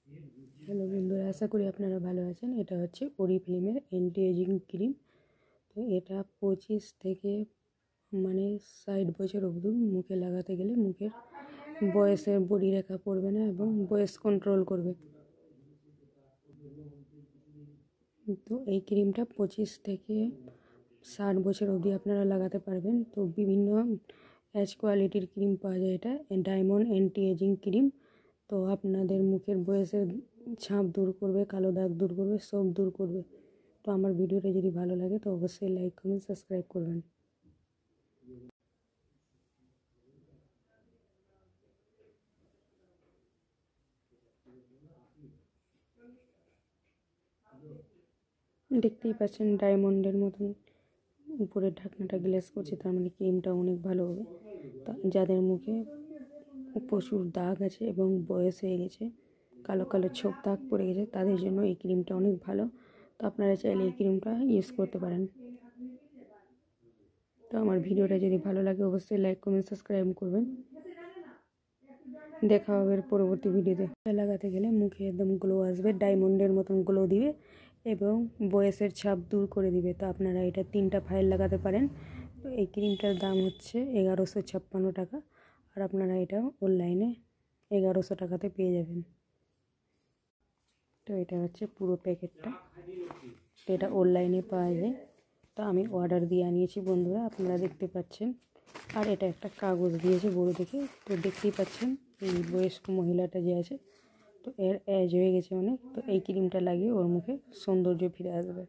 Hello বন্ধুরা, আশা করি আপনারা ভালো আছেন। এটা হচ্ছে ওরিফ্লেমের অ্যান্টি এজিং ক্রিম। তো এটা 25 থেকে 60 বছর অবধি মুখে লাগাতে গেলে মুখের বয়সের বডি রেখা পড়বে না এবং বয়স কন্ট্রোল করবে। তো এই ক্রিমটা 25 থেকে 60 বছর অবধি আপনারা লাগাতে পারবেন। তো বিভিন্ন এজ কোয়ালিটির ক্রিম পাওয়া যায়। এটা ডায়মন্ড অ্যান্টি এজিং ক্রিম। তো আপনাদের মুখের বয়সের ছাপ দূর করবে, কালো দাগ দূর করবে, সব দূর করবে। তো আমার ভিডিওটা যদি ভালো লাগে তো অবশ্যই লাইক কমেন্ট সাবস্ক্রাইব করবেন। দেখতেই পাচ্ছেন ডায়মন্ডের মতন উপরের ঢাকনাটা গ্লেজ করছে, তার মানে ক্রিমটা অনেক ভালো হবে। তা যাদের মুখে প্রচুর দাগ আছে এবং বয়স হয়ে গেছে, কালো কালো ছোপ দাগ পড়ে গেছে, তাদের জন্য এই ক্রিমটা অনেক ভালো। তো আপনারা চাইলে এই ক্রিমটা ইউজ করতে পারেন। তো আমার ভিডিওটা যদি ভালো লাগে অবশ্যই লাইক কমেন্ট সাবস্ক্রাইব করবেন। দেখা হবে পরবর্তী ভিডিওতে। লাগাতে গেলে মুখে একদম গ্লো আসবে, ডায়মন্ডের মতন গ্লো দিবে এবং বয়সের ছাপ দূর করে দিবে। তো আপনারা এটা 3টা ফাইল লাগাতে পারেন। তো এই ক্রিমটার দাম হচ্ছে 1156 টাকা, আর আপনারা এটা অনলাইনে 1100 টাকাতে পেয়ে যাবেন। তো এটা হচ্ছে পুরো প্যাকেটটা। তো এটা অনলাইনে পাওয়া যায়। তো আমি অর্ডার দিয়ে আনিয়েছি বন্ধুরা, আপনারা দেখতে পাচ্ছেন। আর এটা একটা কাগজ দিয়েছে বড় দেখে। তো দেখতেই পাচ্ছেন এই বয়স্ক মহিলাটা যে আছে, তো এর এজ হয়ে গেছে অনেক। তো এই ক্রিমটা লাগিয়ে ওর মুখে সৌন্দর্য ফিরে আসবে।